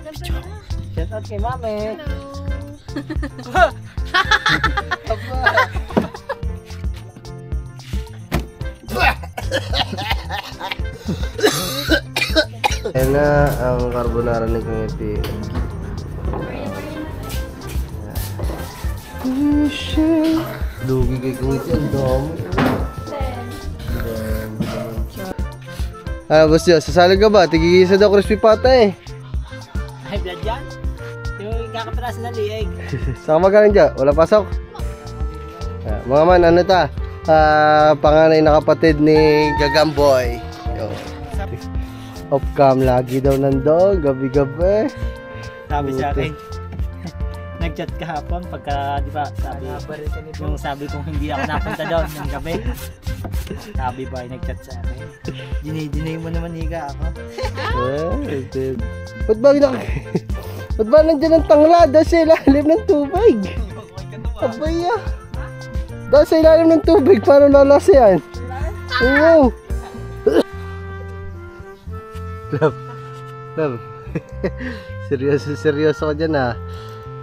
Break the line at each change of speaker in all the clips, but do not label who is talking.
Shout out kay Mami.
Ayan na ang carbonara ni Kuya Pi. Lugi kay Kuya Pi, ang dami. Boss Joe, sasali ka ba? Tigigisa daw crispy pata eh.
Ay, blood yan? Yung kakaperas na lieg.
Saan ka magaling dyan? Wala pasok? Mga man, ano ta? Panganay na kapatid ni Gagamboy. Off cam lagi daw nandoon, gabi-gabi.
Sabi sa akin, nag-chat kahapon pagka, di ba, sabi kong hindi ako napunta doon ng gabi. Sabi ba, nag-chat sa akin. Dinay mo naman higa ako.
Ba't ba nandiyan ang tanglada sa ilalim ng tubig? Abaya. Dahil sa ilalim ng tubig, paano lalasa yan? Oo. Love. seryoso ko dyan ha.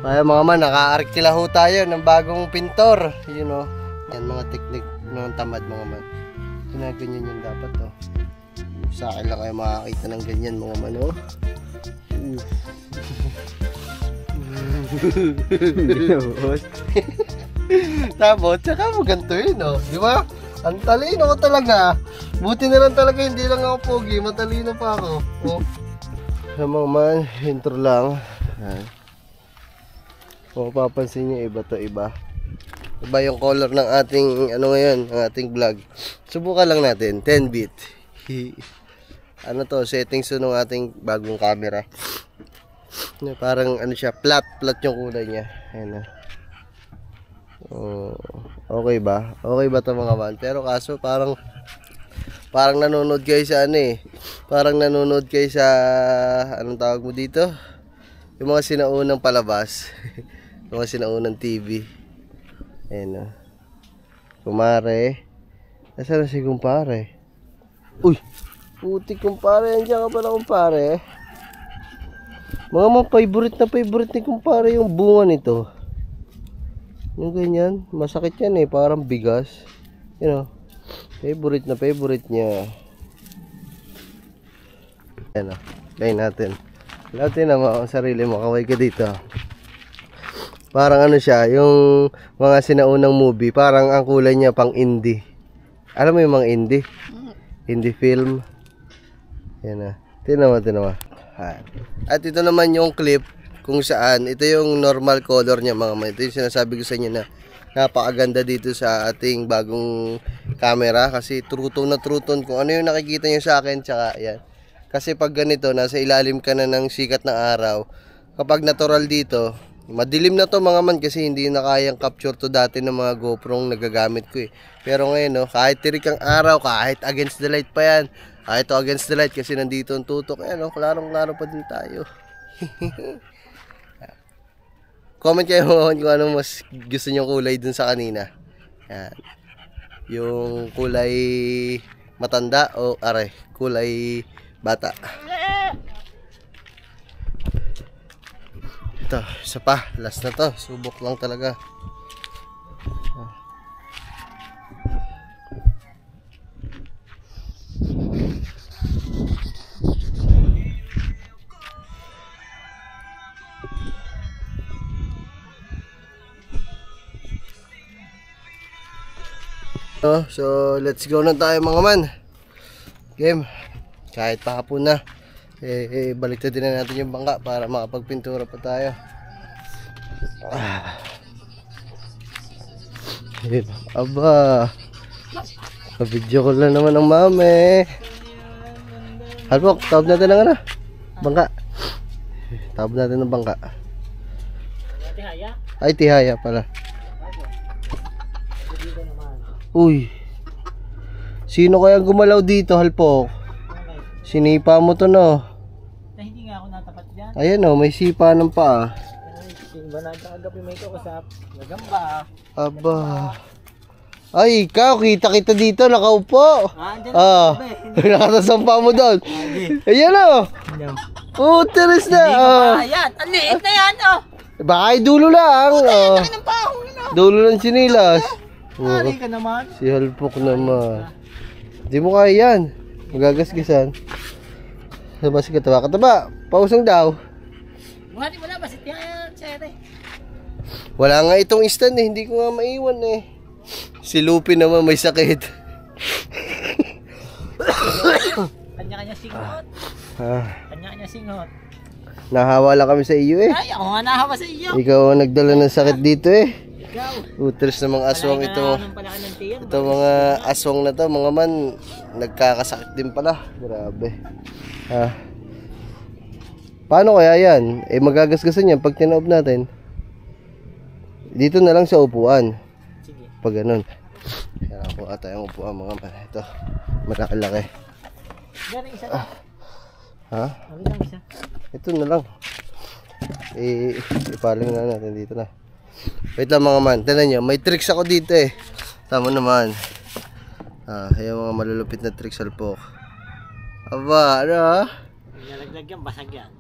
Kaya mga man, naka-arkila ho tayo ng bagong pintor. You know, yan mga teknik ng tamad mga man. Ginaganyan yan dapat oh. Sa akin lang kayo makakita ng ganyan mga man oh. Tapos, tsaka mo ganito yun oh. Di ba? Ang talino ko talaga. Buti na lang talaga, hindi lang ako pogi. Matalino pa ako. Oh. Sa mga man, intro lang. Kung mapapansin nyo, iba to iba. Iba yung color ng ating, ano ngayon, ang ating vlog. Subukan lang natin, 10-bit. Ano to, settings to ng ating bagong camera. Parang ano siya, flat yung kulay niya. Ayan na. Okay ba? Okay ba ito mga man? Pero kaso parang nanonood kayo sa ano eh. Parang nanonood kayo sa anong tawag mo dito? Yung mga sinaunang palabas. Yung mga sinaunang TV. Ayan o. Kumare. Nasaan na si kumpare? Uy! Putik kumpare. Andiyan ka pala kumpare. Mga favorite ni kumpare yung bunga nito. Yung ganyan, masakit yan eh, parang bigas. You know, favorite niya. Ayan o, play natin. Natin naman ang sarili mo, kaway ka dito. Parang ano siya, yung mga sinaunang movie, parang ang kulay niya pang indie. Alam mo yung mga indie? Indie film. Ayan na, tinawa. At ito naman yung clip kung saan, ito yung normal color niya mga man. Ito yung sinasabi ko sa inyo na napakaganda dito sa ating bagong camera. Kasi truton na truton kung ano yung nakikita nyo sa akin. Tsaka yan. Kasi pag ganito, nasa ilalim ka na ng sikat ng araw. Kapag natural dito, madilim na to mga man. Kasi hindi na kayang capture to dati ng mga GoPro nagagamit ko eh. Pero ngayon, no, kahit tirik ang araw, kahit against the light pa yan. Kahit to against the light kasi nandito ang tutok. Ayan, no, klarong-klaro pa din tayo. Comment kayo kung ano mas gusto nyo kulay dun sa kanina. Yan. Yung kulay matanda o kulay bata. Ito, isa pa. Last na to. Subok lang talaga. So let's go na tayo mga man. Game. Kahit pahapon na baliktad din na natin yung bangka para makapagpintura pa tayo. Aba, video ko lang naman ng mami. Halpok, tawag natin ng ano? Bangka. Tawag natin ng bangka.
Tihaya?
Ay, tihaya pala. Uy, sino kaya gumalaw dito, Halpok? Sinipa mo to, no?
Hindi nga ako natapat dyan.
Ayan o, may sipa ng paa.
Ba na kagabi may kausap? Nagamba.
Aba. Ay, ikaw, kita dito, nakaupo.
Andyan
nakatasang paa mo doon. Ayan o. Uteres na.
Hindi ko
Oh.
pa yan. Ang liit na yan, oh.
Baka ay dulo lang. Oh.
Laki ng pahong yun, oh.
Dulo ng sinilas.
Ari ka naman.
Si Halpok naman. Di mo kaya yan. Magagasgasan. Sabas si kataba. Kataba, pausang daw.
Buhati mo na, basit yan, sere.
Wala nga itong stand eh. Hindi ko nga maiwan eh. Si Lupi naman may sakit.
Kanya-kanya singot. Kanya-kanya singot.
Nahawa lang kami sa iyo eh.
Ay, ako nga nahawa sa iyo.
Ikaw ang nagdala ng sakit dito eh.
Ikaw.
Uteres ng mga aswang ito. Ito mga aswang na to, mga man, nagkakasakit din pala. Grabe. Paano kaya yan? Eh magagasgasan yan pag tinaob natin. Dito na lang sa upuan.
Sige.
Pag ganun. Kaya ako ata yung upuan mga man. Ito. Malaki.
Galing isa.
Ha?
Galing isa.
Ito na lang. Ipaling na natin dito na. Wait lang mga man. Tignan nyo. May tricks ako dito eh. Tama naman. Yung mga malulupit na tricks Halpok. Aba, ano ha?
Nalaglag yan, basag yan.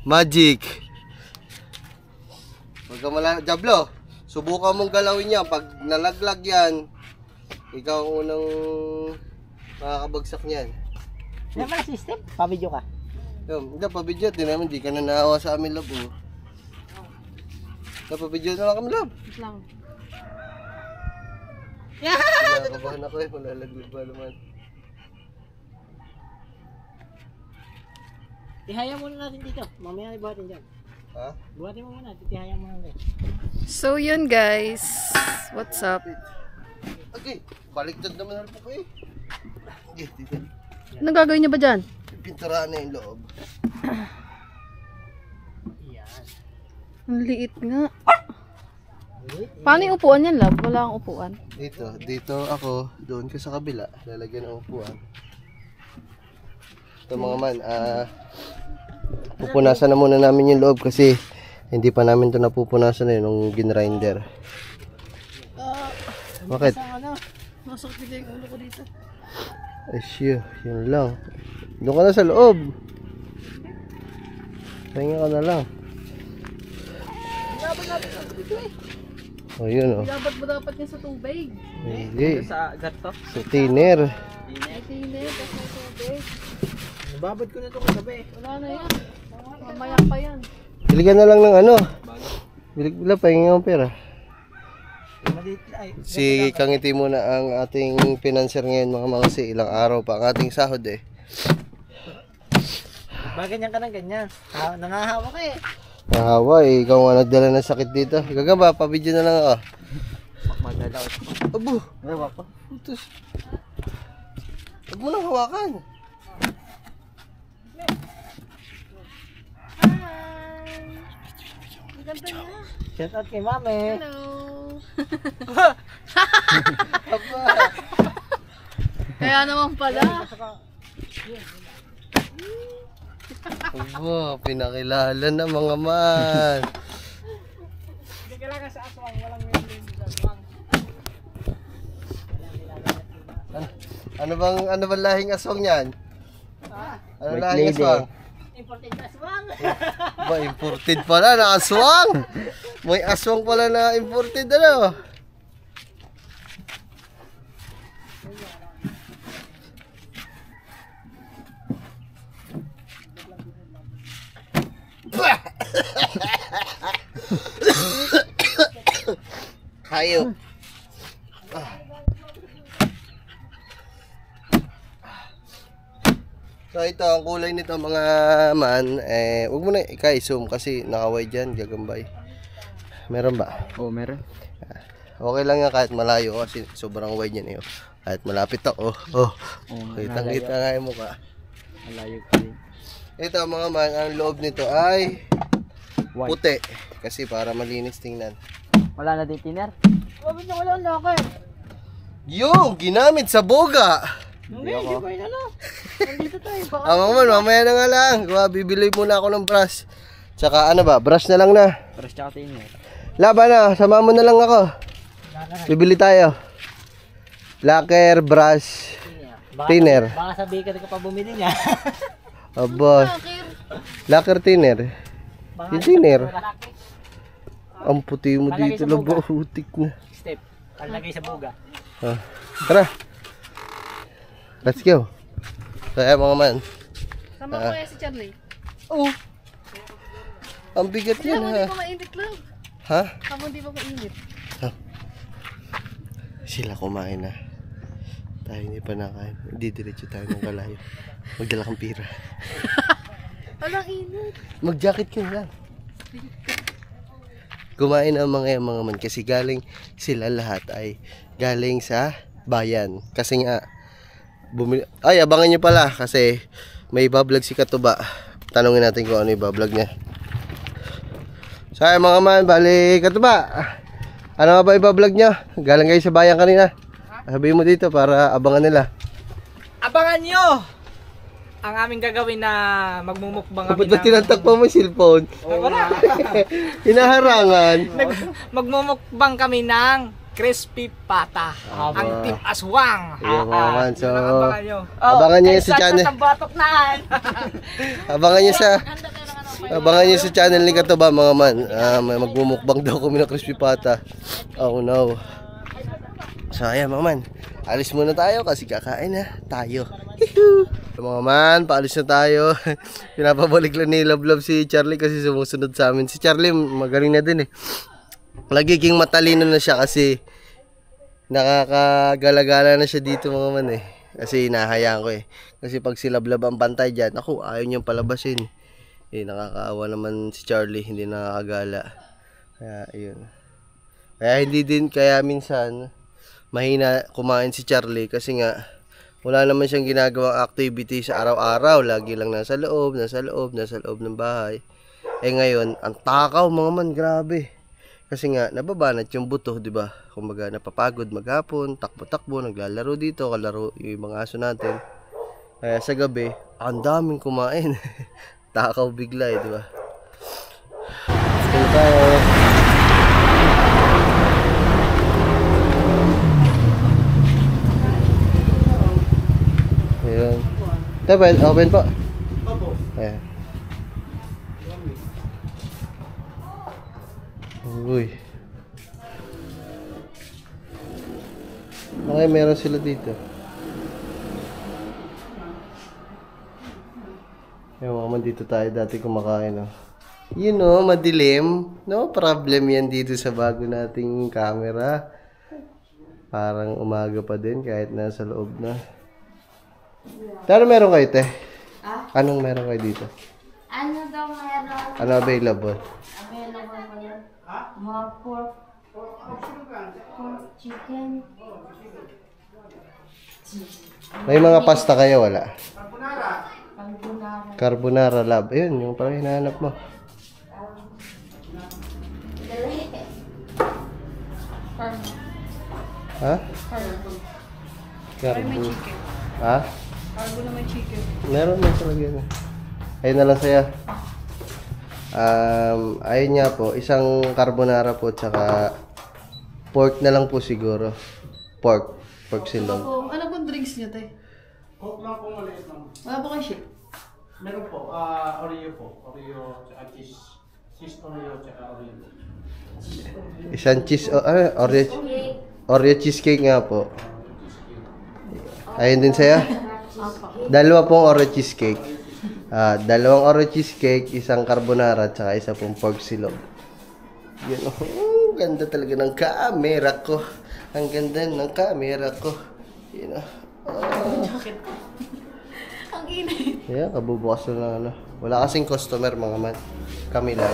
Magic. Huwag ka Diablo, subukan mong galawin yan. Pag nalaglag yan, ikaw ang unang makakabagsak niyan.
Ano ba na system? Pabidyo ka.
Hindi, pabidyo. Di naman, di ka na naawa sa amin, love. Napabidyo na lang kami, love.
Wait lang.
Kinakabahan ako eh, malalaglag ba naman.
Tihaya muna natin dito. Mamaya ibuhatin dyan.
Ha?
Buhatin mo muna. Tihaya mo natin.
So yun guys, what's up?
Okay, baliktad naman Halpok ko eh. Okay, dito.
Anong gagawin niyo ba dyan?
Pinturaan na yung loob.
Yan.
Ang liit nga. Paano yung upuan yan, love? Wala akong upuan.
Dito ako, doon ka sa kabila, lalagyan ng upuan. Ito mga man, pupunasan na muna namin yung loob kasi hindi pa namin ito napupunasan eh nung ginrinder. Bakit?
Masakit bigay yung ulo ko dito.
Ay siya, yun lang. Doon ka na sa loob. Pahinga ka na lang. Oh yun oh.
Dapat mo dapat niya sa tubig.
Hindi.
Sa gato.
Sa tiner.
Ay, tinit. Kasi sa tubig.
Nababad ko na ito kagabi.
Wala na yan. Mamaya pa yan.
Biligan na lang ng ano. Bilig pahinga ang pera. Si Kangiti muna ang ating financier ngayon mga si ilang araw pa ang ating sahod eh.
Bakit ganyan ka ng ganyan? Nangahawa ka eh.
Nahawa eh, ikaw nga nagdala ng sakit dito. Gagamba, pabidyo na lang ako.
Magdalaw.
Abo,
Ewan ko.
putos. Huwag mo nang hawakan.
Shout out kay mami.
Hello.
Aba.
Kaya naman pala.
Aba, pinakilala na mga man.
Hindi kailangan sa aswang. Walang meron sa aswang.
Ano bang lahing aswang yan? Ano
White
lahing
lady.
aswang?
Imported na aswang.
Ba, imported pala na aswang. May aswang pala na imported ano. Hayop. So ito ang kulay nito mga man, wag mo na i-zoom kasi naka-wide dyan, gagambay. Meron ba?
Oo, meron.
Okay lang yan kahit malayo kasi sobrang wide yan eh. Kahit malapit ako. Kita nga yung mukha.
Malayo ka din.
Ito mga man, ang loob nito ay
White.
puti. Kasi para malinis tingnan.
Wala na din tiner? Wala na wala na ako.
Yung ginamit sa boga.
Hindi ko yun ano. Nandito tayo. Baka
Mga man, mamaya na nga lang. Bibili muna ako ng brush. Tsaka ano ba, brush na lang na.
Brush tsaka tiner.
Laban na, sama mo na lang ako. Bibili tayo. Lacquer, brush. Thinner.
Baka sabihin ka pa bumili niya.
Aba. Lacquer thinner. Yung thinner. Ang puti mo
Palagay
dito.
sa buga.
Labo, hutik na.
Step. Palagay sa buga.
Ah. Tara. Let's go. Kaya mga man.
Sama ko kaya si Charlie.
Oh. Ang bigat yan
Habang
ha.
di pa mainit lang.
Ha?
Habang di pa mainit.
Sila kumain na. Tayo hindi pa nakain. Hindi diretso tayo ng kalayo. Magdala kang pira.
Walang init.
Mag-jacket ka lang. Kumain ang mga man kasi galing sila lahat ay galing sa bayan. Kasi nga ay abangan nyo pala kasi may ibablog si Katuba. Tanungin natin kung ano ibablog niya. So ay mga man, bali Katuba. Ano nga ba ibablog nyo? Galing kayo sa bayan kanina. Sabihin mo dito para abangan nila.
Abangan nyo ang aming gagawin na magmumukbang kami
Ba't ba tinatakpa mo yung cellphone? Hinaharangan.
Magmumukbang kami ng crispy pata. Ang Team Aswang.
Ayun mga man, so
Yun ang abangan nyo.
abangan nyo yun sa channel.
Sa batok na.
Abangan nyo sa channel ni Katuba mga man. May magmumukbang daw kami ng crispy pata. Oh no. So ayan mga man, alis muna tayo kasi kakain na tayo. So, mga man, paalis na tayo. Pinapabalik lang ni Love si Charlie kasi sumusunod sa amin. Si Charlie magaling na din eh. Lagiging matalino na siya kasi nakakagala-gala na siya dito mga man eh. Kasi hinahayaan ko eh. Kasi pag si Love ang pantay dyan, ako ayaw niyang palabasin. Eh nakakaawa naman si Charlie, hindi nakakagala. Kaya ayun. Kaya minsan mahina kumain si Charlie kasi nga wala naman siyang ginagawang activity sa araw-araw. Lagi lang nasa loob ng bahay. Eh ngayon, ang takaw mga man, grabe. Kasi nga nababanat yung buto, 'di ba? Kumbaga napapagod maghapon, takbo-takbo, naglalaro dito, kalaro yung mga aso natin. Kaya sa gabi, ang daming kumain. Takaw bigla, 'di ba? Let's tayo. Ayun. Open po. Opo. Ayan. Uy. Okay, meron sila dito. Ayun, man dito tayo dati kumakain, no. You know, madilim. No problem yan dito sa bago nating camera. Parang umaga pa din kahit nasa loob na. Pero meron kayo, te? Anong meron kayo dito?
Ano daw meron?
Ano available?
Available mo yan? Mga pork chicken.
May mga pasta kayo, wala?
Carbonara.
Carbonara lab. Ayun, yung parang hinahanap mo.
Dali.
Ha?
Carbo. May chicken.
Ha?
Carbo na may chicken.
Meron na talaga yan. Ayun na lang saya. Ayun nga po, isang carbonara po tsaka pork na lang po siguro. Pork silog.
Ano pong drinks niyo, te?
Coke lang po maliit lang.
Wala po kayo shake?
Meron po, Oreo po. Oreo tsaka cheese. Cheese Oreo tsaka Oreo.
Isang cheese, Oreo cheesecake nga po. Ayun din saya. Dalawa pong Oreo cheesecake. Dalawang Oreo cheesecake, isang carbonara, tsaka isa pong pork silog. Yun, ganda talaga ng camera ko. Ang ganda ng camera ko. Yun,
Ang init.
yeah, kabubukas na lang, ano. Wala kasing customer, mga man. Kami lang.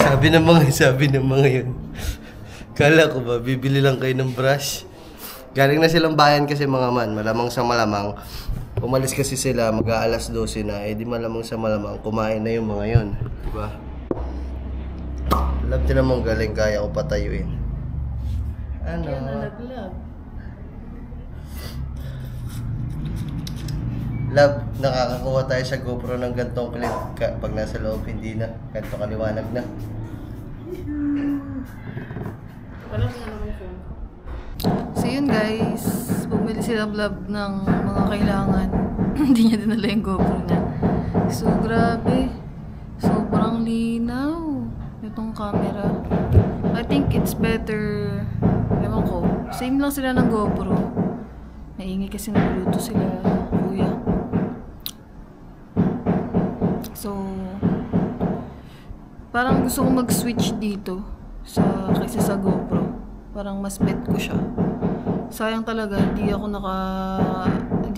Sabi ng mga yun. Kala ko ba, bibili lang kayo ng brush. Galing na silang bayan kasi mga man. Malamang sa malamang. Umalis kasi sila, mag-aalas 12 na. Eh di malamang sa malamang, kumain na yung mga yun. Diba? Love din namang galing, kaya ko patayuin. Ano?
Yan na naglag.
Love, nakakakuha tayo sa GoPro ng gantong clip. Pag nasa loob, hindi na. Ganto kaliwanag na.
Wala nga naman phone. See you yun guys, bumili sila vlog ng mga kailangan. Hindi niya dinala yung GoPro niya. So grabe, sobrang linaw itong camera. I think it's better, ewan ko, same lang sila ng GoPro. Naingay kasi nagluluto sila, kuya. So parang gusto ko mag-switch dito kaysa sa GoPro. Parang mas bet ko siya. Sayang talaga, hindi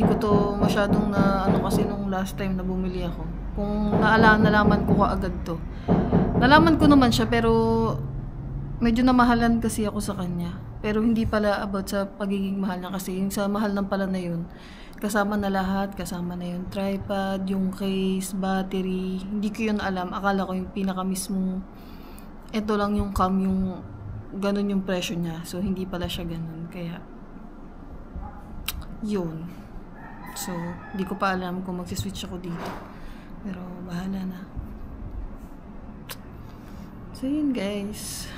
ko to masyadong na ano kasi nung last time na bumili ako. Kung nalaman ko kaagad to. Nalaman ko naman siya pero medyo namahalan kasi ako sa kanya. Pero hindi pala about sa pagiging mahal niya kasi yung sa mahal ng pala na yun. Kasama na lahat, kasama na yung tripod, yung case, battery. Hindi ko yun alam. Akala ko yung pinaka mismong ito lang yung cam, yung ganun yung presyo niya. So hindi pala siya ganun. Kaya yun. So hindi ko pa alam kung magsiswitch ako dito. Pero bahala na. So yun guys.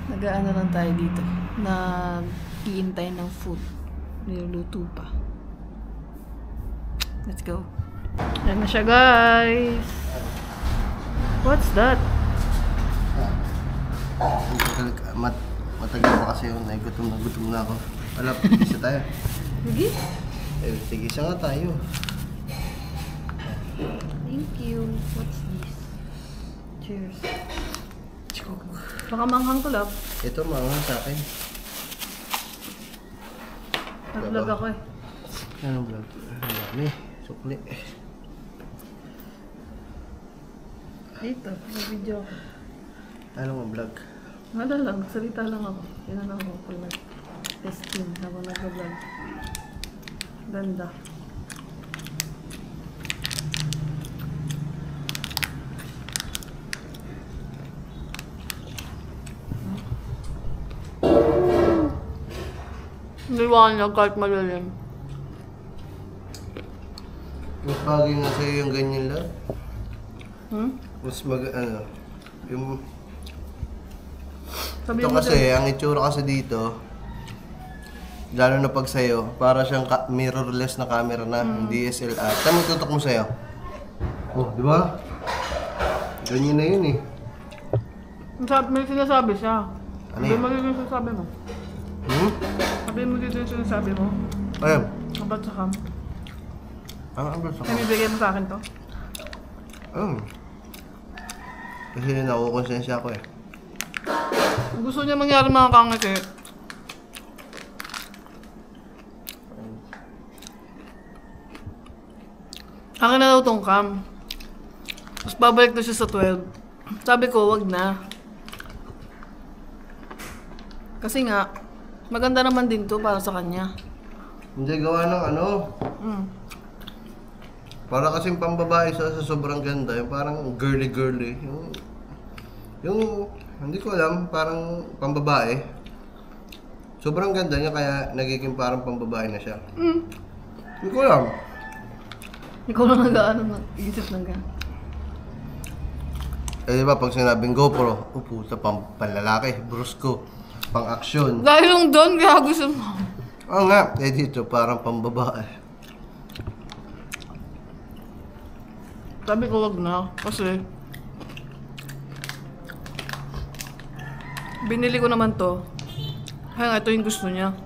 Nag-aano lang tayo dito. Nag-iintay ng food. Niluluto pa. Let's go. Yan na siya guys. What's that?
Matagal pa kasi yun. Gutom na ako. Wala, isa tayo.
Sige.
Sige, isa nga tayo.
Thank you. What's this? Cheers. Baka manghang to, love.
Ito, mga sa akin.
Nag-vlog ako eh.
Anong vlog? Ang dami. Sukli.
Dito, may video ako.
Anong vlog?
Wala lang, salita lang ako. Yan lang ako pag nag-testing habang nag-vlog. Ganda. Liwanag kahit malalim.
Mas bagay nga sa'yo yung ganyan lang. Mas yung...
Sabi
Ito
mo
kasi, ang itsura kasi dito, lalo na pag sa'yo, para siyang mirrorless na camera na, hindi DSLR. Saan magtutok mo sa'yo? Oh, di ba? Ganyan na yun eh.
may sinasabi siya.
Ano
Sabi
yun?
mo dito yung sinasabi mo. Sabi mo dito yung sinasabi mo.
Ayun.
About sa cam.
Ang sa
May bibigay mo sa akin to?
Kasi nakukonsensya ako eh.
Gusto niya mangyari mga kangit eh. Akin na daw tong cam. Tapos babalik na siya sa 12. Sabi ko, wag na. Kasi nga, maganda naman din to para sa kanya.
Hindi gawa ng ano. Para kasing pambabae sa sobrang ganda. Yung parang girly-girly. Yung hindi ko alam, parang pambabae. Sobrang ganda niya kaya nagiging parang pambabae na siya. Hindi ko alam.
Ikaw lang nag-ano, isip ng gano'n.
Eh di ba pag sinabing GoPro, puta panlalaki, brusko, pang-aksyon.
Dahil yung doon, kaya gusto mo.
Oo nga, eh dito parang pambabae.
Sabi ko wag na, kasi binili ko naman to. Kaya nga ito yung gusto niya.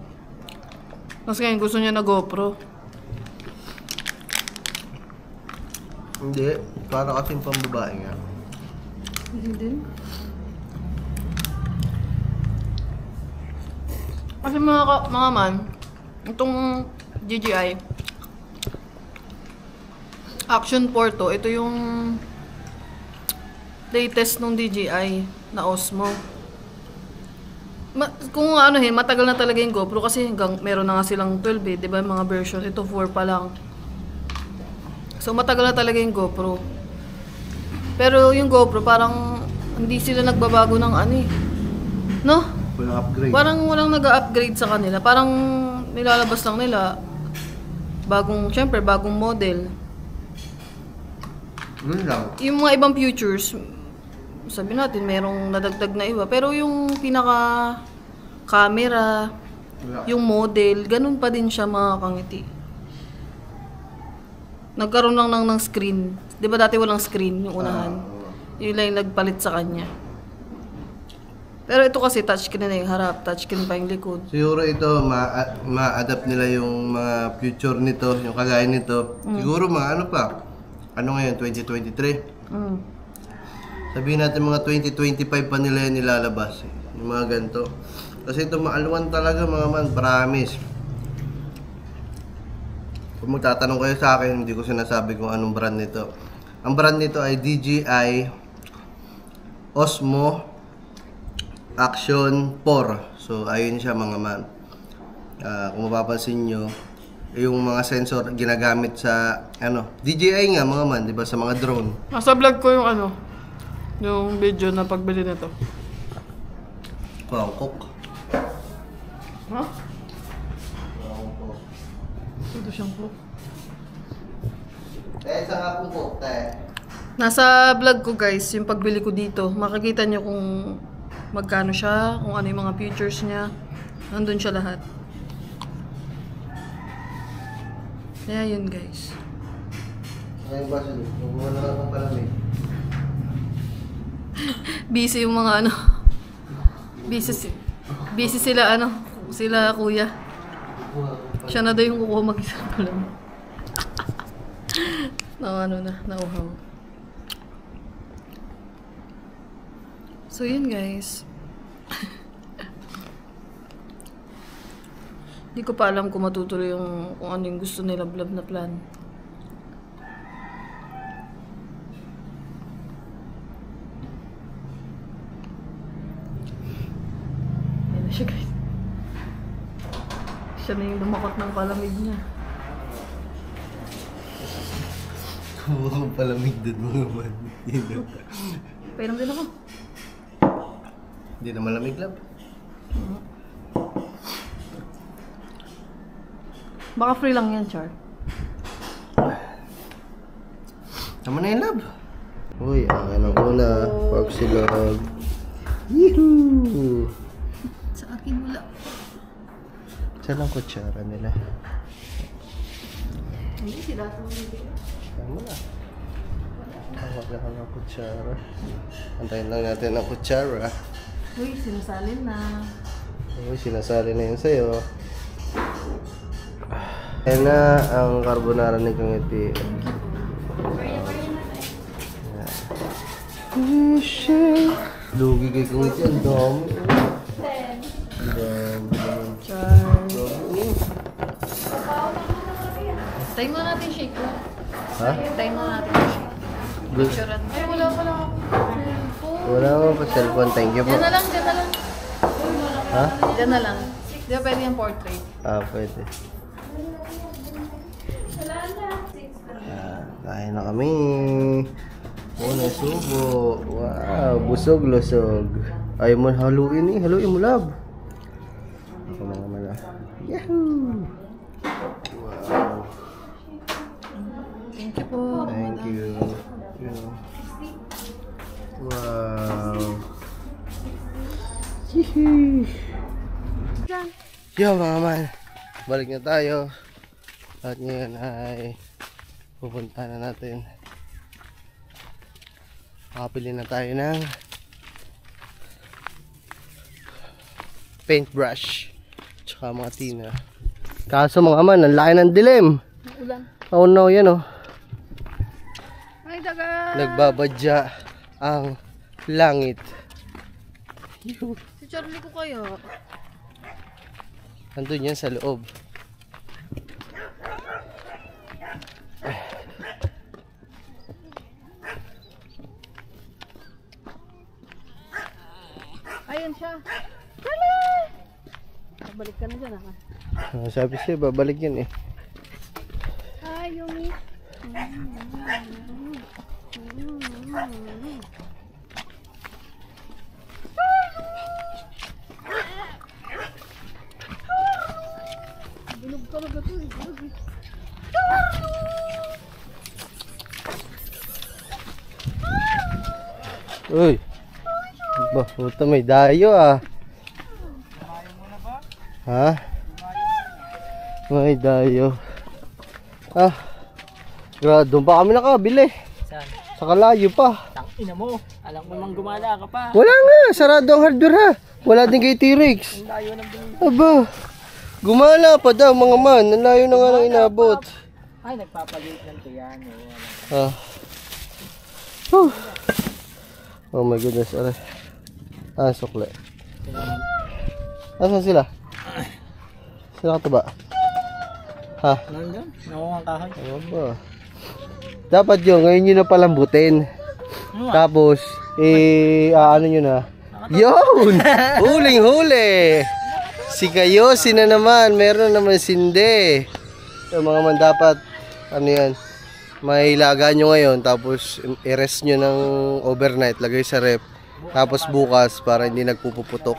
Kasi ngayon gusto niya na GoPro.
Hindi, para kasing pambabae nga.
Hindi din. Kasi mga man, itong DJI Action 4 to, ito yung latest nung DJI na Osmo. Kung ano matagal na talaga yung GoPro kasi hanggang meron na nga silang 12 di ba mga version, ito 4 pa lang. So matagal na talaga yung GoPro. Pero yung GoPro parang hindi sila nagbabago ng ano eh. No?
Walang upgrade.
Parang walang nag-upgrade sa kanila. Parang nilalabas lang nila syempre bagong model.
Yun lang.
Yung mga ibang futures, sabi natin merong nadagdag na iba. Pero yung pinaka camera, yung model, ganun pa din siya mga kangiti. Nagkaroon lang ng screen. Di ba dati walang screen yung unahan? Yun lang yung nagpalit sa kanya. Pero ito kasi touchscreen na yung harap, touchscreen pa yung likod.
Siguro ito, ma-adapt nila yung mga future nito, yung kagaya nito. Siguro mga ano pa, ano ngayon, 2023? Sabihin natin mga 2025 pa nila yan nilalabas. Yung mga ganito. Kasi ito maalwan talaga mga man, promise. Kung magtatanong kayo sa akin, hindi ko sinasabi kung anong brand nito. Ang brand nito ay DJI Osmo Action 4. So ayun siya mga man. Kung mapapansin nyo, yung mga sensor ginagamit sa DJI nga mga man, 'di ba, sa mga drone.
Nasa vlog ko yung yung video na pagbili nito.
Bangkok.
Ha? Ito siyang po.
Sa hapon po,
Nasa vlog ko guys, yung pagbili ko dito. Makikita niyo kung magkano siya, kung ano yung mga features niya. Nandun siya lahat. Kaya yun guys.
Ngayon ba siya? Wala lang akong palamig.
Busy yung mga busy sila sila kuya. Siya na daw yung kukuha mag-isa pa lang. Nauhaw. So yun guys. Hindi ko pa alam kung matutuloy kung ano yung gusto nila vlog na plan. Ayan na siya guys. Siya na yung lumakot ng palamig niya.
Mukhang palamig doon mga man.
Painom din ako.
Hindi na malamig lab.
Baka free lang yan, Char.
Tama na yung lab. Uy, ang una. Pork silog. Yehoo!
Sa akin wala.
Saan ang kutsara nila?
Hindi sila ito.
Tama na. Tawag na ng kutsara. Antayin lang natin ang kutsara.
Uy, sinasalin na.
Uy, sinasali na yun sa'yo. Ayan na ang carbonara ni Kangiti. Lugi kay Kangiti. Ang dami.
Char. Tayo mo natin shake ko.
Ha?
Tayo mo natin shake. Picture at... Ay, wala pa lang ako.
Wala mo pa cellphone. Thank you po.
Diyan na lang.
Ha?
Diyan na lang. Di ba pwede yung portrait?
Pwede. Kain na kami. Una subo. Wow, busog-lusog. Ayaw mo haluin eh. Haluin mo, lab. Ako mga mala. Yahoo! Wow.
Thank you po.
Thank you. Wow. Hihi. Yo mga man. Balik na tayo. At ngayon ay pupunta na natin. Makapili na tayo ng paintbrush tsaka mga tina. Kaso mga man, ang laki ng dilim.
Ulan.
Oh no, yan oh.
Ay, daga!
Nagbabadya ang langit.
Si Charlie ko kayo.
Nandun yan sa loob.
Ayun siya. Charlie! Babalik ka na dyan ha.
Sabi siya, babalik yan eh.
Hi, Yumi. Bilog talaga ito eh.
Uy! Ba, puta may dayo ah. Ha? May dayo. Ah. Grabe, doon pa kami nakabili.
Saan?
Sa kalayo pa.
Tangina mo. Alam mo mang gumala ka pa.
Wala nga, sarado ang hardware ha. Wala din kay T-Rex.
Ang layo ng binili.
Aba. Gumala pa daw mga man. Ang layo na nga lang inabot.
Ay, nagpapalit lang to yan.
Ah. Whew. Oh my goodness, aray. Ah, sukle. Asan sila? Sila kataba? Ha?
Nandun? Nakuha ang kahoy.
Ano ba? Dapat yun, ngayon nyo na palambutin. Tapos, ano nyo na? Yun! Huling-huli! Si Kayosi na naman, meron naman sinde. So, mga man dapat, ano yan, may ilaga nyo ngayon, tapos i-rest nyo ng overnight, lagay sa rep. Tapos bukas, para hindi nagpupuputok.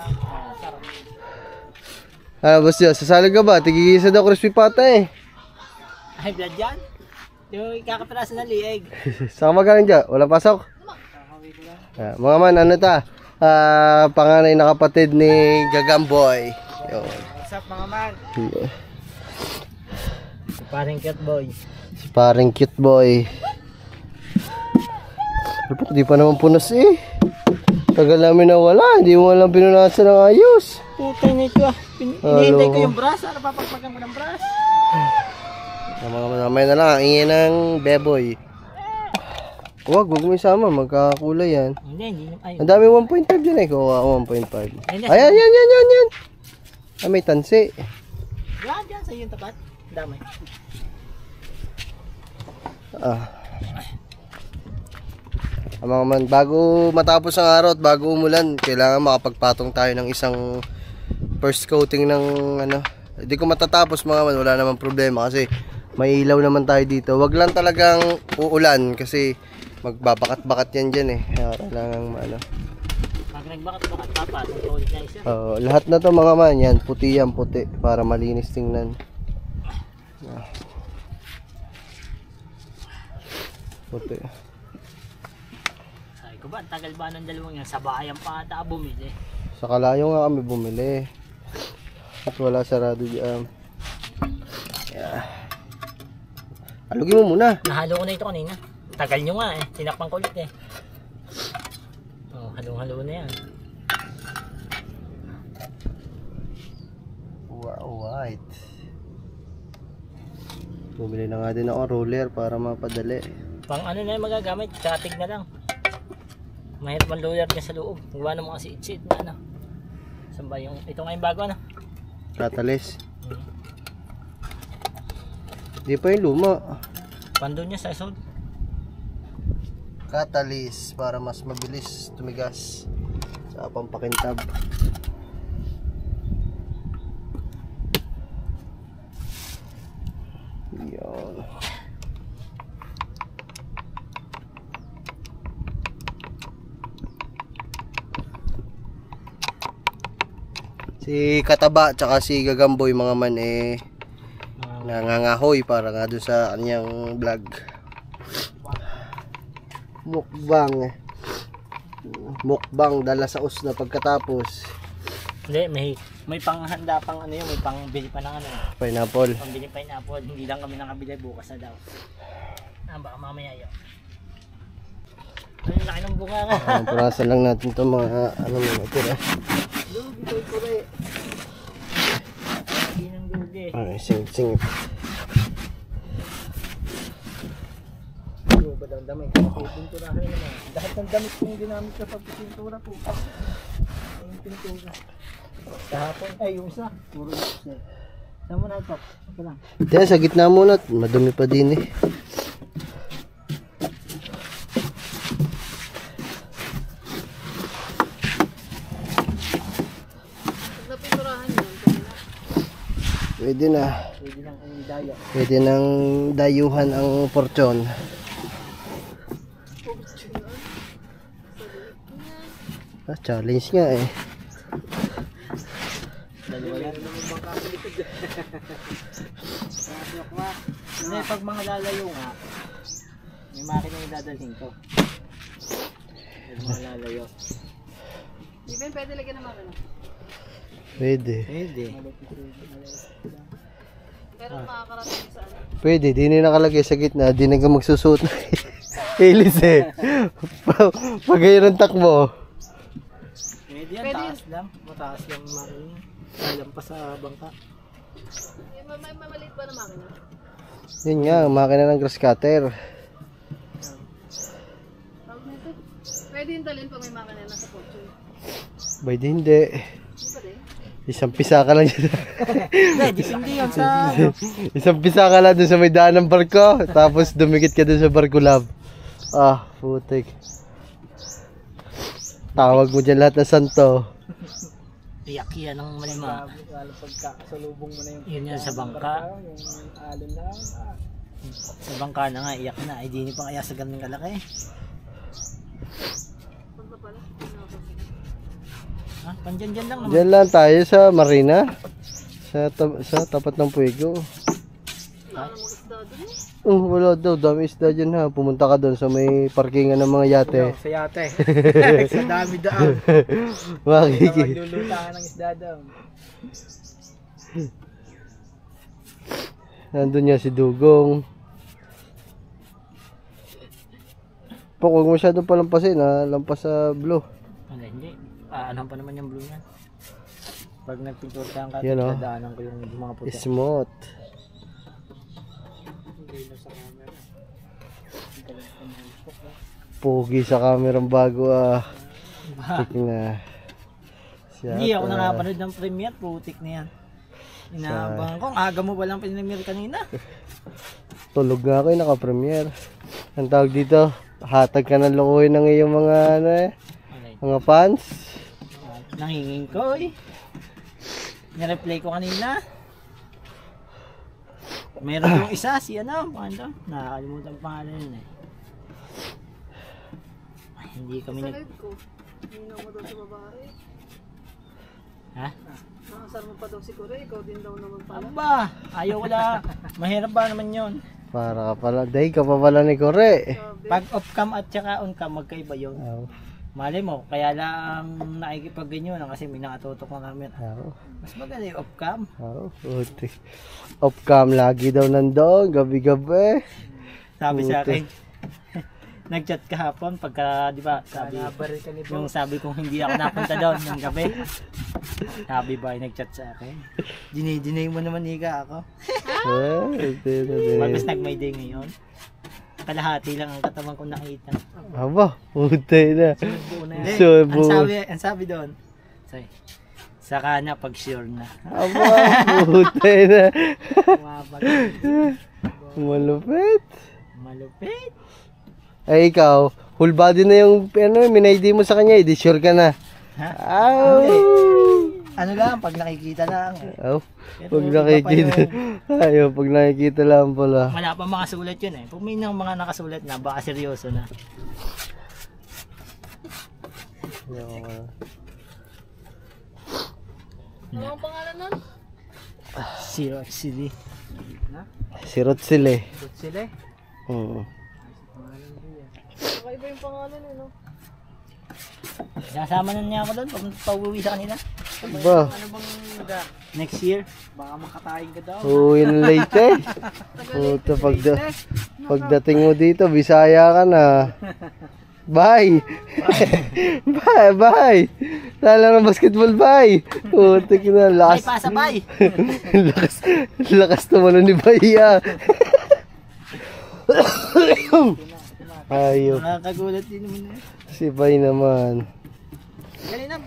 Boss Joe, sasali ka ba? Tigigisa daw crispy pata eh.
Ay, blood yan? Yung kakapirasan ng lieg.
Saan ka magaling dyan? Walang pasok? Mga man, ano ta? Panganay na kapatid ni Gagamboy. Yun.
What's up mga man? Si paring cute boy.
Si paring cute boy. Lupok, di pa naman punas eh. Tagal namin na wala, hindi mo lang pinunasan ng ayos.
Putay na ito ah. Hinihintay ko yung brush. Ano papagpagan mo ng brush?
Mamay na lang, ang ingay ng beboy. Huwag mo isama, magkakulay yan.
Hindi.
Ang dami 1.5 dyan eh, kuha 1.5. Ayan, yan. Ah, may tansi.
Yan, sa yung tapat. Dami.
Mga man, bago matapos ang araw at bago umulan, kailangan makapagpatong tayo ng isang first coating ng ano. Hindi ko matatapos mga man, wala namang problema kasi may ilaw naman tayo dito. Wag lang talagang uulan kasi magbabakat-bakat yan dyan eh. Kailangan ano.
Pag nagbakat-bakat tapat, ang ulit na isa.
Lahat na to mga man, yan, puti yan, puti para malinis tingnan. Puti.
Sabi ko ba, ang tagal ba ng dalawang yan? Sa bayan pa ata bumili.
Sa kalayo nga kami bumili. At wala sarado dyan. Alugin mo muna.
Nahalo ko na ito kanina. Tagal nyo nga eh. Tinakpan ko ulit eh. Halong-halo na yan.
Wow, white. Bumili na nga din ako roller para mapadali.
Pang ano na yung magagamit, katig na lang. Mahirap ang roller niya sa loob. Gawa ng mga sit-sit na ano. Saan ba yung, ito nga yung bago ano?
Catalyst. Di pa yung luma.
Pando niya sa sod.
Catalyst para mas mabilis tumigas sa pampakintab. Yan. Si Kataba tsaka si Gagamboy mga man eh nangangahoy para nga doon sa kanyang vlog. Mukbang dala sa us na pagkatapos.
Hindi, may panghanda pang ano yun, may pangbili pa ng ano.
Pineapple.
Pambili pineapple, hindi lang kami nakabili, bukas na daw. Baka mamaya yun. Ang laki ng bunga nga.
Purasan lang natin ito mga ano mo natira.
Lugi ko rin. Lugi ng lugi.
Ay, singit.
Yung ba daw ang damit? Pintura kayo naman. Dahil ng damit kong ginamit sa pagpintura po. Yung pintura. Kahapon, yung isa. Puro isa. Saan mo na ito? Ito lang.
Diyan sa gitna muna. Madumi pa din eh. Pwede na. Pwede nang dayuhan ang portion. Challenge nga eh.
Hindi, pag mga lalayo nga, may makina yung dadalhin ko. Pag mga lalayo.
Di ba pwede lagyan ng makina?
Pwede.
Pwede.
Pero makakarating sa ano.
Pwede, di na nakalagay sa gitna, di na ka magsusuot na ilis eh. Pag ganyan ang takbo.
Pwede yan,
Pwede
taas lang. Mataas lang maring. Alam pa sa bangka.
May maliit ba na makina?
Yun nga, makina ng grass cutter.
Tawag nito. Pwede yung dalhin pag may makina na sa kotse.
Pwede hindi.
Di ba din?
Isang pisa ka lang dyan.
Hindi, depende yun sa ano.
Isang pisa ka lang dun sa may daan ng barko. Tapos dumikit ka dun sa barko lab. Ah, putik. Tawag mo dyan lahat ng santo.
Iyak yan ng malima.
Lalo pagkakasalubong mo na yung
Yun yan sa bangka.
yung alon na.
Sa bangka na nga, iyak na. Ay, di ni pang kaya sa ganun kalaki.
Pagka pala.
Ha? Pandyan-dyan lang naman.
Diyan lang tayo sa marina. Sa tapat ng Puego.
Wala namang isda doon eh.
Wala daw, dami isda dyan ha. Pumunta ka doon sa may parkingan ng mga yate.
Sa yate. Sa dami daan.
Makiki.
Magluluta ng isda daw.
Nandun niya si Dugong. Huwag masyadong palampasin ha. Lampas sa blue.
Hindi. Ano pa naman yung blue niya. Pag nagpintura ka,
Yan, oh.
dadaanan ko yung mga puti.
Smooth. Pogi sa kamerang bago ah. Tik na.
Hindi ako nakapanood ng premiere, putik na yan. Inaabangan ko, ang aga mo palang pinamere kanina.
Tulog nga ako naka-premiere. Ang tawag dito, hatag ka ng lokohin ng iyong mga ano eh, mga fans.
Nangingin ko eh. Nireplay ko kanina. Meron yung isa, si ano, nakakalimutan ang pangalan yun eh. Ay, hindi kami
Sa
nag...
live ko. Hinaw mo daw sa babae.
Ha?
Nakasar mo pa daw si Kore. Ikaw din daw naman pala.
Aba, ayaw wala. Mahirap ba naman yun?
Para ka pala, day ka pa pala ni Kore.
Sabi.
Pag off-cam at saka on-cam, magkaiba yun.
Oh,
Mali mo, kaya lang nakikipag-ganyo na kasi may nakatutok na namin.
oh,
Mas maganda yung off-cam.
oh, puti. Off-cam lagi daw nandoon, gabi-gabi.
Sabi sa
Puti.
akin, nag-chat kahapon pagka, di ba, sabi,
Nabaril ka ni
yung sabi kong hindi ako napunta doon ng gabi. Sabi ba, nag-chat sa akin. Dinay mo naman ika ako. Bagus nag-may day ngayon. Kalahati lang ang katawan ko nakita.
Aba, puti na.
Buo na yan.
Hindi,
So,
ang sabi doon, saka na pag sure na.
Aba, puti na.
Mabag.
Malupit.
Malupit.
Ay ikaw, full body na yung ano, minaydi mo sa kanya, di sure ka na.
Ha?
Aw!
Ano lang, pag nakikita lang.
Aw,
Pero
pag
iba pa
nakikita. Ayaw, pag nakikita lang pala.
Wala pa mga sulat yun eh. Kung may nang mga nakasulat na, baka seryoso na.
Ano ang pangalan nun?
Zero actually.
Si Rotzil eh.
Good sila eh.
Kakaiba yung pangalan eh, no?
Sasama na niya ako doon pag pauwi sa kanila.
Ba,
Ano bang
Next year.
baka makatayin ka daw?
uwi na late eh. Puta, pagdating mo dito, Bisaya ka na. Bye! Bye! Bye! Tala ng basketball, bye! Putik na,
Ay,
lakas.
pasabay!
lakas naman ni Baya. Ayop.
Nakakagulat din naman eh.
Si Bay naman.
Kanina,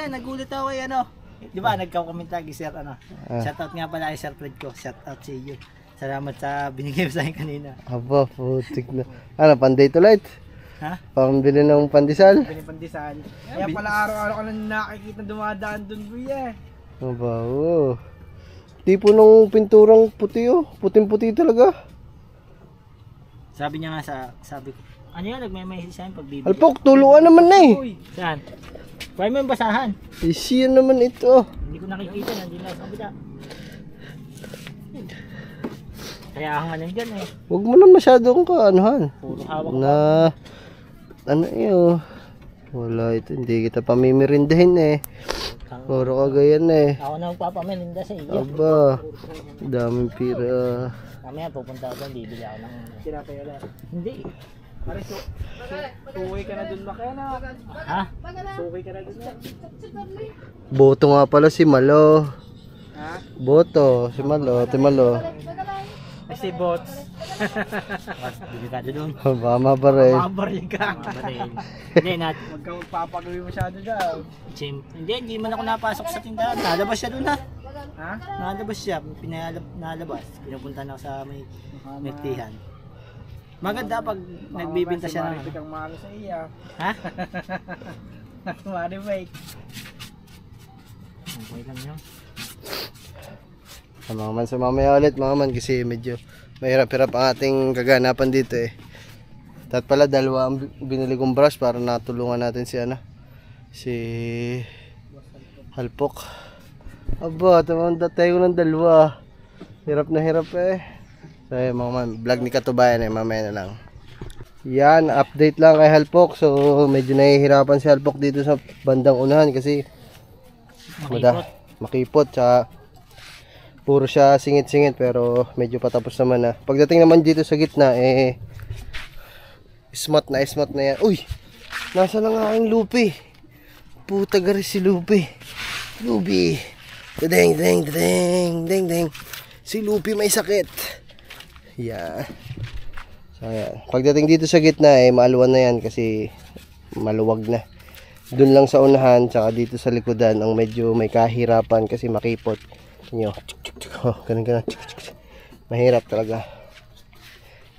nagulat ako kay ano. Di ba, nagkakomment lagi sir ano. Shoutout nga pala kay Sir Fred ko. Shoutout sa iyo. Salamat sa binigay mo sa akin kanina.
Aba, putik na. Ano, panday to light?
Ha?
Pambili ng pandesal?
Pinipandisal. Kaya pala araw-araw ko lang nakikita dumadaan dun, kuya.
Aba, oh. Tipo ng pinturang puti oh. Puting-puti talaga.
Sabi niya nga sabi ko, ano yan, nagmamahil sa akin pag bibili.
Alpok, tuluan naman na eh.
Saan? Kuha mo yung basahan.
Siya naman ito.
Hindi ko nakikita, nandiyan lang sa kabila. Kaya ang ano dyan eh.
Huwag mo na masyadong kaanuhan.
Puro hawak
Na, ano yun. Wala ito, hindi kita pamimirindahin eh. Puro kagayan na eh.
Ako na magpapamelinda sa iyo.
Aba, daming pira.
Mamaya pupunta ako doon, bibili ako ng...
Tinapay na.
Hindi.
Pare, suwi ka na dun ba kaya na?
Ha?
Suwi ka na dun na.
Boto nga pala si Malo.
Ha?
Boto, si Malo, Timalo.
Si Bots.
Delikado doon.
Mama pa rin.
Mabaril ka.
Hindi,
Huwag ka magpapagawi masyado dyan.
hindi man ako napasok sa tindahan. Nalabas siya doon ha.
Ha?
Nalabas siya, nalabas. Pinupunta na ako sa may nagtihan. Maganda pag nagbibinta siya ng...
Maripit ang mahal sa iya.
Ha?
Maripit.
Okay lang yun.
Mga man, sa mamaya ulit mga man kasi medyo mahirap-hirap ang ating kaganapan dito eh. At pala dalawa ang binili kong brush para natulungan natin si si Halpok. Aba, tumanda tayo ng dalawa. Hirap na hirap eh. So mga man, vlog ni Katubayan eh, mamaya na lang. Yan, update lang kay Halpok. So medyo nahihirapan si Halpok dito sa bandang unahan kasi makipot tsaka puro siya singit-singit pero medyo patapos naman na. Pagdating naman dito sa gitna eh smart na yan. Uy! Nasa na nga aking Lupi? Puta gari si Lupi. Lupi. Deng deng deng deng deng. Si Lupi may sakit. Yeah. So ayan. Pagdating dito sa gitna eh maaluan na yan kasi maluwag na. Doon lang sa unahan tsaka dito sa likodan ang medyo may kahirapan kasi makipot. Nyo. Oh, ganun. Mahirap talaga.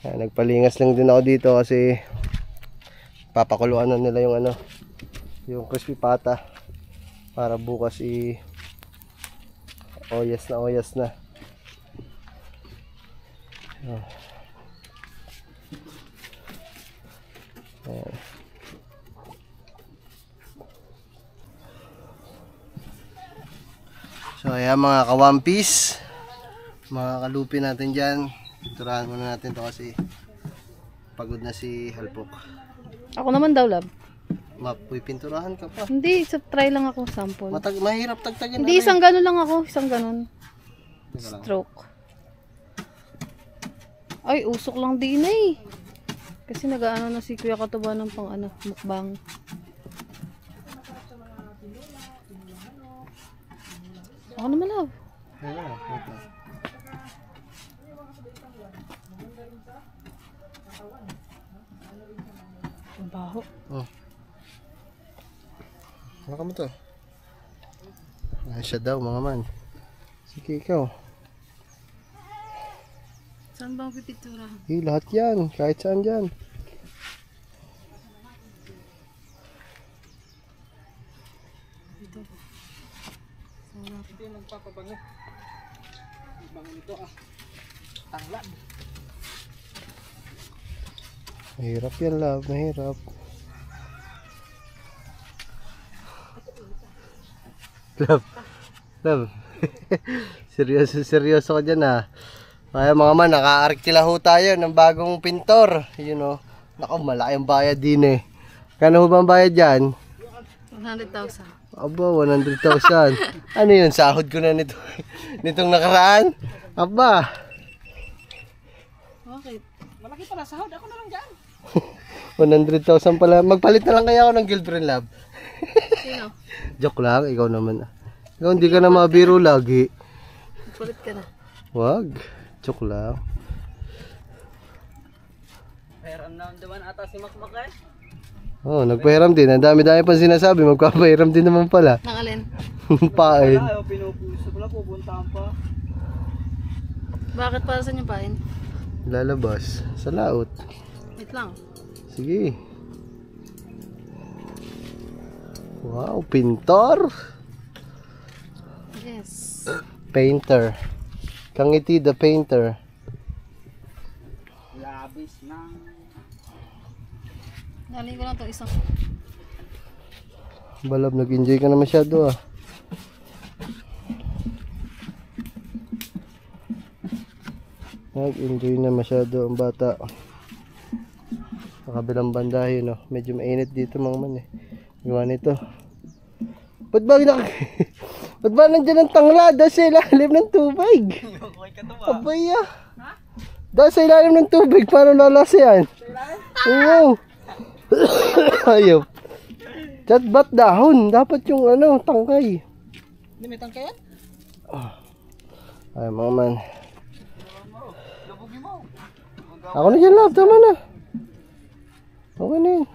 Nagpalingas lang din ako dito kasi papakuluan na nila yung yung crispy pata para bukas oyas na. Oh. Ayan. So ayan mga ka-one piece, mga kalupi natin dyan. Turahan muna natin to kasi pagod na si Halpok.
Ako naman daw, love.
Pinturahan ka pa.
Hindi, try lang ako sample.
Mahirap tagtagin.
Hindi, isang ganun lang ako. Isang ganun. Stroke. Ay, usok lang din eh. Kasi nag-ano na si Kuya Katuba ng pang mukbang. Ako naman, love. Ang baho.
Oh. Ano mo to? Siya daw mga man. Sige ikaw.
Saan bang pipitura?
Lahat yan. Kahit saan dyan.
Ito yung magpapabango. Bango nito Tanglad.
Mahirap yan, love. Mahirap. Love. seryoso ka dyan Kaya mga man, naka-arkila ho tayo ng bagong pintor. Naku, malaki ang bayad din eh. Kano ho ba ang bayad dyan?
100,000.
Aba, 100,000. Ano yun? Sahod ko na nitong nakaraan? Aba.
Bakit?
Malaki pala sahod. Ako na lang dyan.
100,000 pala. Magpalit na lang kaya ako ng girlfriend, love.
Sino?
Joke lang, ikaw naman. Ikaw hindi ka na mabiro lagi.
Kulit ka na.
Wag. Joke lang.
Meron na naman ata si Makmak eh.
Oh, nagpahiram din. Ang dami-dami pa sinasabi. Magpapahiram din naman pala.
Nang alin?
Pain.
Ayaw, pinupuso pala. Pupuntahan pa.
Bakit para saan yung pain?
Lalabas. Sa laot.
Wait lang.
Sige. Wow, pintor.
Yes.
Painter. Kangiti the painter.
Labis ng...
Daling ko lang itong isang...
Balab, nag-enjoy ka na masyado Nag-enjoy na masyado ang bata. Sa kabilang banda yun medyo mainit dito mga man gawa nito. Ba't ba ba't ba nandiyan ang tanglad? Dahil sa ilalim ng tubig. Abay ah. Dahil sa ilalim ng tubig, paano nalas yan? Oo. Ayop. Chatbat dahon. Dapat yung tangkay.
Hindi may tangkay yan?
Ay mga man. Ako na dyan, love. Tama na. Okay na yun.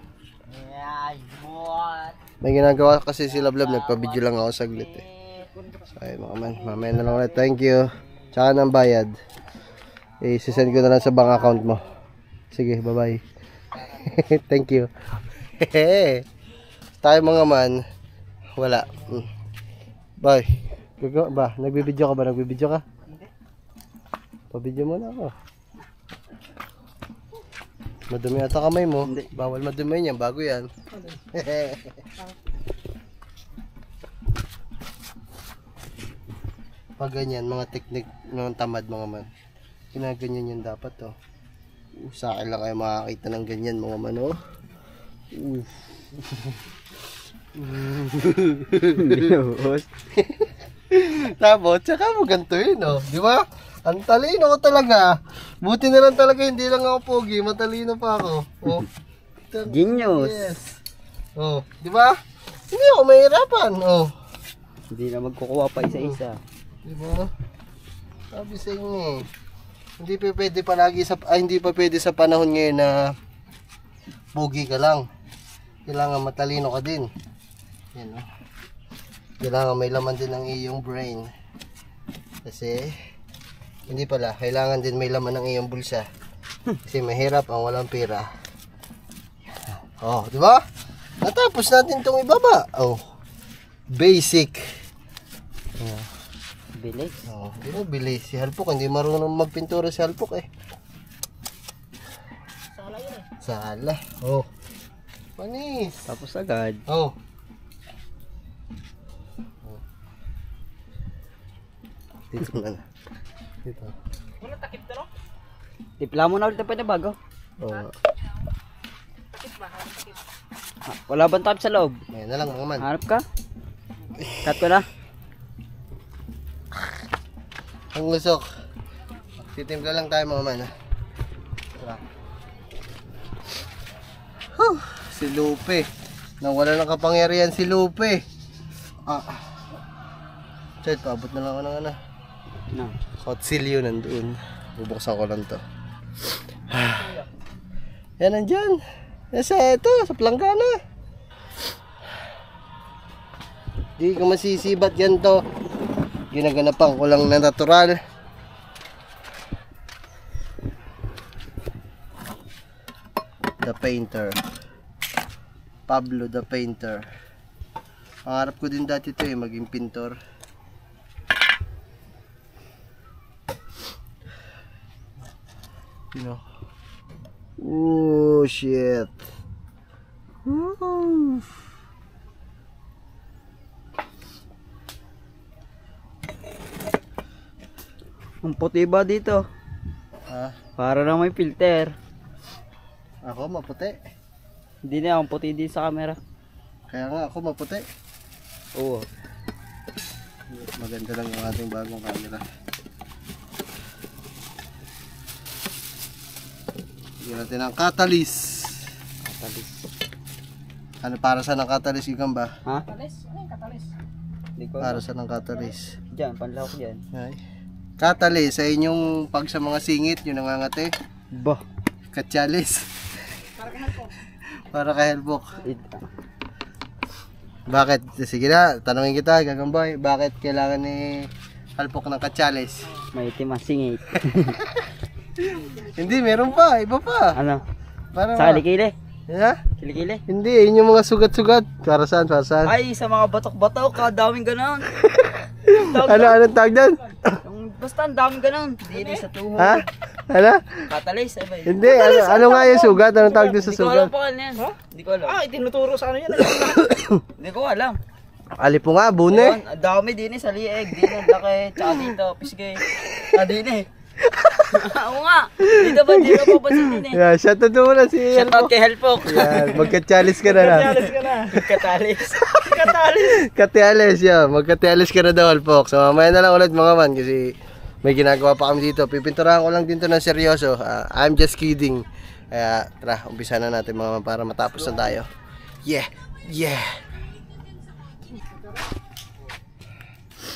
May ginagawa kasi si Lablab. Nagpa-video lang ako saglit eh. So ay mga man. Mamaya na lang ulit. Thank you. Tsaka ng bayad. Sisend ko na lang sa bank account mo. Sige, bye bye. Thank you. Tayo mga man. Wala. Bye. Nagbibideo ka ba? Nagbibideo ka? Pabidyo mo na ako. Madumi ata kamay mo. Hindi. Bawal madumi yan. Bago yan. Pag ganyan, mga teknik ng tamad mga man. Ginaganyan yan dapat oh. Sa akin lang kayo makakita ng ganyan mga man oh. Tapos, tsaka mo ganito yun oh. Di ba? Ang talino ko talaga. Buti na lang talaga, hindi lang ako pogi. Matalino pa ako. Oh.
Genius.
Yes. Oh, di ba? Hindi ako mahirapan. Oh.
Hindi na magkukuha pa isa-isa.
Di ba? Sabi sa inyo eh. Hindi pa pwede palagi hindi pa pwede sa panahon ngayon na pogi ka lang. Kailangan matalino ka din. Yan oh. Kailangan may laman din ang iyong brain. Kasi hindi pala, kailangan din may laman ng iyong bulsa. Kasi mahirap ang walang pera. Oh, di ba? Natapos natin itong ibaba. Oh. Basic. Oh.
Bilis.
Oh, hindi mo bilis. Si Halpok, hindi marunong magpintura si Halpok eh.
Sala yun eh.
Sala. Oh. Panis.
Tapos agad.
Oh. Dito na. Dito.
Wala takip to no?
Tipla mo na ulit pa na bago.
Oh.
Takip ba? Takip.
Wala bang tap sa loob?
Ayan na lang mga man.
Hanap ka? Cut ko na.
Ang lusok. Titimpla lang tayo mga man ha. Tara. Si Lupe. Nawala ng kapangyarihan si Lupe. Chat, paabot na lang ako ng
No.
Kotsilyo nandoon. Bubuksan ko lang to. Yan nandyan. Yan sa ito, sa planggana. Di ko masisibat yan to. Ginaganapan ko lang na natural. The Painter. Pablo the Painter. Pangarap ko din dati ito eh, maging pintor. You know. Oh shit. Woo.
Ang puti ba dito? Para na may filter.
Ako maputi.
Hindi na ang puti din sa camera.
Kaya nga ako maputi.
Oo.
Maganda lang yung ating bagong camera. Bigyan natin ang catalyst.
Catalyst.
Ano para saan ang catalyst, Ikang ba?
Ha?
Katalis? Ano yung katalis?
Hindi ko.
Para saan ang catalyst?
Diyan, panlawak dyan.
Ay. Catalyst sa inyong pag sa mga singit, yung nangangate.
Bah.
Katyalis.
Para ka helpok.
Para kay Helbok. Bakit? Sige na, tanongin kita, Gagambay. Bakit kailangan ni Halpok ng katyalis?
May itim ang singit.
Hindi, meron pa. Iba pa.
Ano?
Para
Sa kilikili?
Ha?
Kilikili?
Hindi, yun yung mga sugat-sugat. Para saan? Para saan?
Ay, sa mga batok-batok, kadaming ganon.
Anong tag doon?
Basta ang daming ganon. Dili sa tuhod.
Ha? Ano?
Katalis, ay ba?
Hindi, ano nga yung sugat? Anong tawag doon sa
Hindi ko alam
sugat?
pa yan. Hindi ko alam.
Itinuturo sa ano yan.
Hindi ko alam.
Alipo nga, bune.
Ang dami din sa lieg. Din ang laki. Tsaka dito, pisgay. Din eh. Oo nga. Dito ba? Dito pa ba din eh?
Yeah, shoutout mo na si
Shoutout kay Helpok.
Yan, magka-chalice ka na lang.
Katalis.
Katiales, yeah. Magkatiales ka na daw, Alpok. So, mamaya na lang ulit mga man kasi may ginagawa pa kami dito. Pipinturahan ko lang din to ng seryoso. I'm just kidding. Kaya, tara, umpisa na natin mga man para matapos na tayo. Yeah, yeah.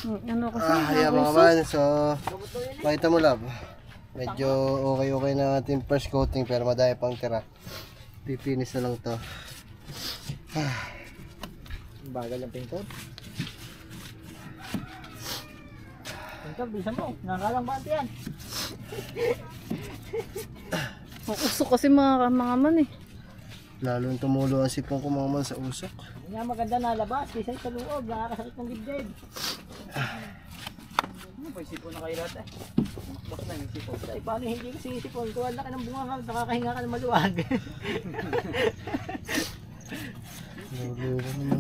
Ano kasi?
Yeah, mga man. So, makita mo, love. Medyo okay na ating first coating pero madaya pang tira. Pipinis na lang to.
Bagal ang pintor. Pintor, bilisan mo. Nakalang bati yan.
Usok kasi mga man eh.
Lalong tumulo ang sipong ko mga man sa usok.
Hindi nga maganda na labas. Kaysa sa loob. Nakakasakit ng dibdib. Ano ba yung sipon na kayo lahat eh? Bakit na yung sipon? Ay, paano hindi kasi yung sipon? Kung wala ka ng bunga ka, nakakahinga ka ng maluwag.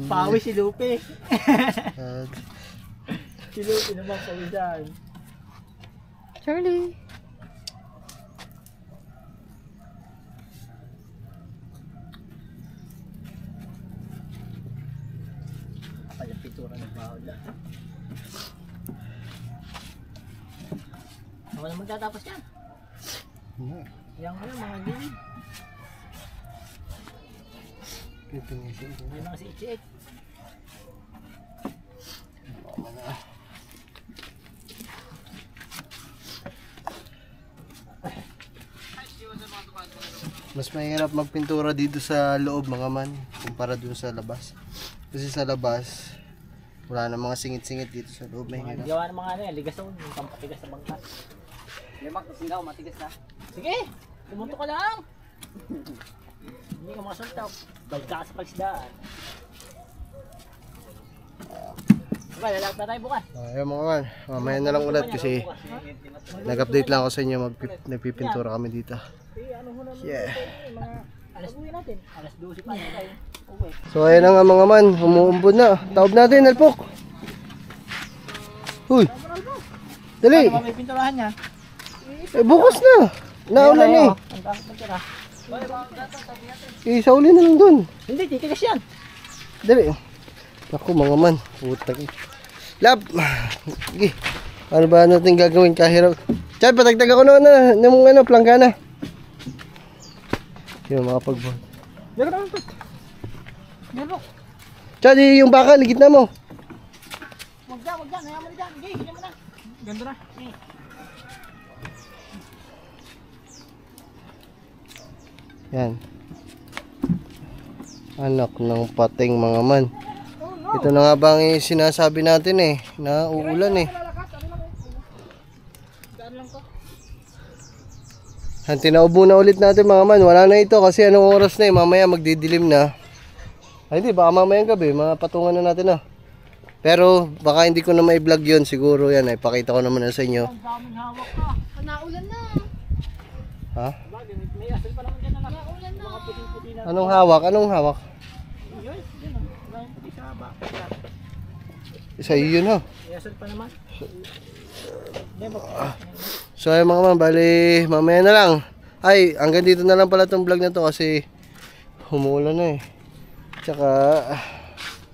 Pawi si Lupe. Si Lupe naman pawisan.
Charlie.
Kapal yung pintura ng bawal. Ako na magtatapos yan. Yan ko yung mga gilid. Yan ang si Ichi-Ich.
Mas mahirap magpintura dito sa loob mga man kumpara dun sa labas. Kasi sa labas wala na mga singit-singit dito sa loob. Mahirap.
Gawa ng mga ano yan, ligason, yung pampatigas sa bangka. Lemak, kasing daw, matigas na. Sige, pumunto ka lang. Hindi ka makasuntaw. Balik ka sa pagsidaan. Diba, lalakad na tayo bukas.
Ayun mga man, mamaya na lang ulit kasi nag-update lang ako sa inyo. Nagpipintura kami dito. Yeah.
Alas 2 natin. Alas 12 pa tayo. Uwi.
So ayun na nga mga man, umuumbod na. Taob natin, Alpok. Huy. Dali.
Ano ba may pinturahan niya?
Eh bukas na. Naulan eh.
Ang dami pintura.
Isauli na lang dun.
Hindi, titigas yan.
Dali. Ako mga man, putang. Lab. Sige. Ano ba natin gagawin kahirap? Chad, patagtag ako na ng ano, planggana. Yung mga pagbon.
Meron naman po. Meron.
Chad, yung baka, ligit na mo.
Wag dyan. Hayaan mo na dyan. Sige, sige mo na. Ganda na.
Yan. Anak ng pating mga man. Ito na nga bang sinasabi natin eh, na uulan eh. Tinaubo na ulit natin mga man. Wala na ito kasi anong oras na eh. Mamaya magdidilim na. Ay hindi, baka mamayang gabi. Mga patungan na natin Pero baka hindi ko na mai-vlog yun. Siguro yan. Ipakita ko naman na sa inyo.
Ang daming hawak ka.
Naulan na.
Ha?
May asal pa naman dyan na lang.
Naulan na.
Mga puting-puti na.
Anong hawak? Anong hawak?
Yun, yun. Ang puti sa haba.
Isa yun ha.
May asal pa naman.
So ay mga man, bali mamaya na lang. Ay, hanggang dito na lang pala tong vlog na to kasi humuulan na eh. Tsaka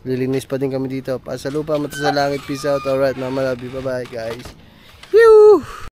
lilinis pa din kami dito. Pa sa lupa, mata sa langit. Peace out. Alright, mama, love you. Bye bye guys. Woo!